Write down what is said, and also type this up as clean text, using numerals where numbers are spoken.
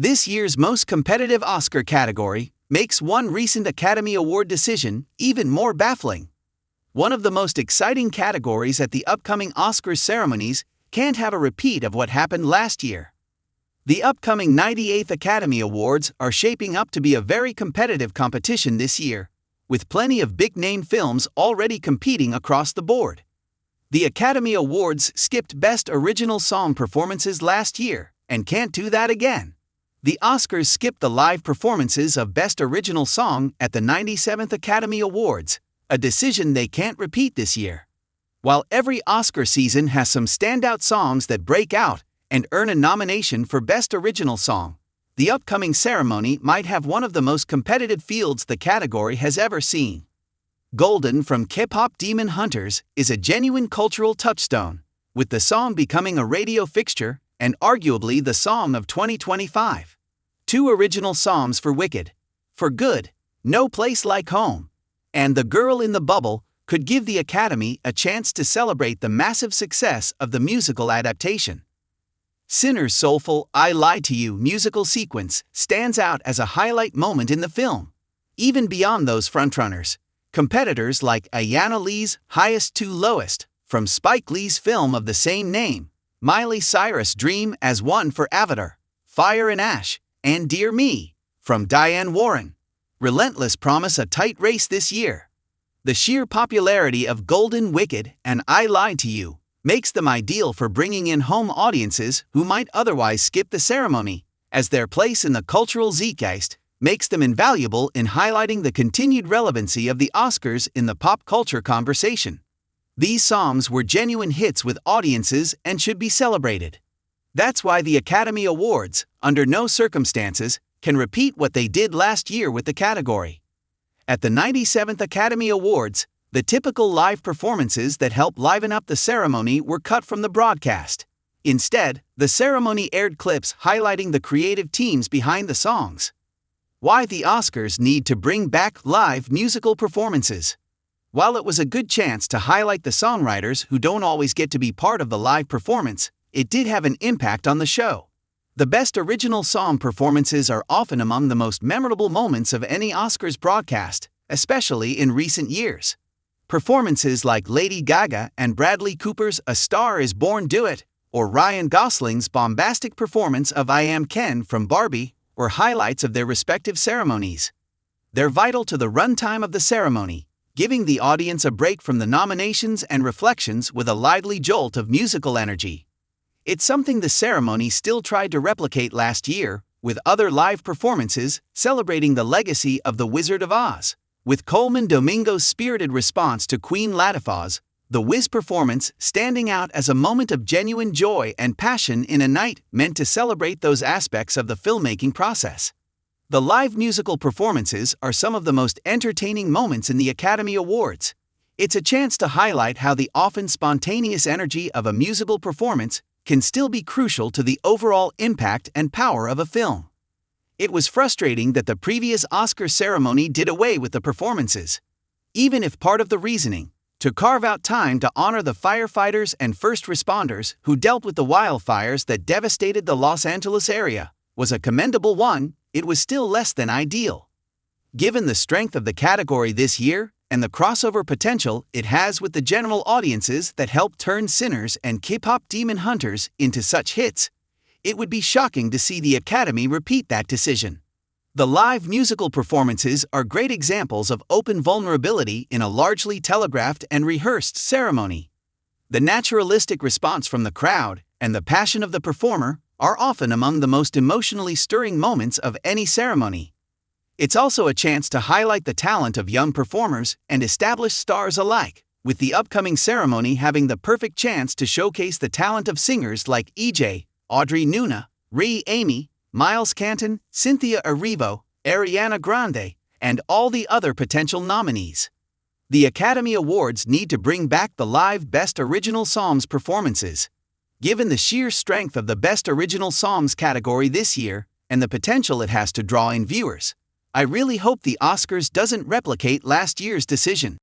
This year's most competitive Oscar category makes one recent Academy Award decision even more baffling. One of the most exciting categories at the upcoming Oscars ceremonies can't have a repeat of what happened last year. The upcoming 98th Academy Awards are shaping up to be a very competitive competition this year, with plenty of big-name films already competing across the board. The Academy Awards skipped Best Original Song performances last year and can't do that again. The Oscars skipped the live performances of Best Original Song at the 97th Academy Awards, a decision they can't repeat this year. While every Oscar season has some standout songs that break out and earn a nomination for Best Original Song, the upcoming ceremony might have one of the most competitive fields the category has ever seen. Golden from K-pop Demon Hunters is a genuine cultural touchstone, with the song becoming a radio fixture and arguably the song of 2025. Two original songs for Wicked, For Good, No Place Like Home, and The Girl in the Bubble could give the Academy a chance to celebrate the massive success of the musical adaptation. Sinner's soulful I Lied to You musical sequence stands out as a highlight moment in the film. Even beyond those frontrunners, competitors like Ayanna Lee's Highest to Lowest from Spike Lee's film of the same name, Miley Cyrus' Dream as One for Avatar, Fire and Ash, and Dear Me from Diane Warren, Relentless promise a tight race this year. The sheer popularity of Golden, Wicked, and I Lied to You makes them ideal for bringing in home audiences who might otherwise skip the ceremony, as their place in the cultural zeitgeist makes them invaluable in highlighting the continued relevancy of the Oscars in the pop culture conversation. These songs were genuine hits with audiences and should be celebrated. That's why the Academy Awards, under no circumstances, can repeat what they did last year with the category. At the 97th Academy Awards, the typical live performances that help liven up the ceremony were cut from the broadcast. Instead, the ceremony aired clips highlighting the creative teams behind the songs. Why the Oscars need to bring back live musical performances. While it was a good chance to highlight the songwriters who don't always get to be part of the live performance, it did have an impact on the show. The Best Original Song performances are often among the most memorable moments of any Oscars broadcast, especially in recent years. Performances like Lady Gaga and Bradley Cooper's A Star is Born duet, or Ryan Gosling's bombastic performance of I Am Ken from Barbie, were highlights of their respective ceremonies. They're vital to the runtime of the ceremony, giving the audience a break from the nominations and reflections with a lively jolt of musical energy. It's something the ceremony still tried to replicate last year, with other live performances celebrating the legacy of The Wizard of Oz. With Coleman Domingo's spirited response to Queen Latifah's The Wiz performance standing out as a moment of genuine joy and passion in a night meant to celebrate those aspects of the filmmaking process. The live musical performances are some of the most entertaining moments in the Academy Awards. It's a chance to highlight how the often spontaneous energy of a musical performance can still be crucial to the overall impact and power of a film. It was frustrating that the previous Oscar ceremony did away with the performances. Even if part of the reasoning, to carve out time to honor the firefighters and first responders who dealt with the wildfires that devastated the Los Angeles area, was a commendable one, it was still less than ideal. Given the strength of the category this year, and the crossover potential it has with the general audiences that helped turn Sinners and K-pop Demon Hunters into such hits, it would be shocking to see the Academy repeat that decision. The live musical performances are great examples of open vulnerability in a largely telegraphed and rehearsed ceremony. The naturalistic response from the crowd and the passion of the performer are often among the most emotionally stirring moments of any ceremony. It's also a chance to highlight the talent of young performers and established stars alike, with the upcoming ceremony having the perfect chance to showcase the talent of singers like EJ, Audrey Nuna, Ray Amy, Miles Canton, Cynthia Erivo, Ariana Grande, and all the other potential nominees. The Academy Awards need to bring back the live Best Original Songs performances. Given the sheer strength of the Best Original Songs category this year and the potential it has to draw in viewers, I really hope the Oscars doesn't replicate last year's decision.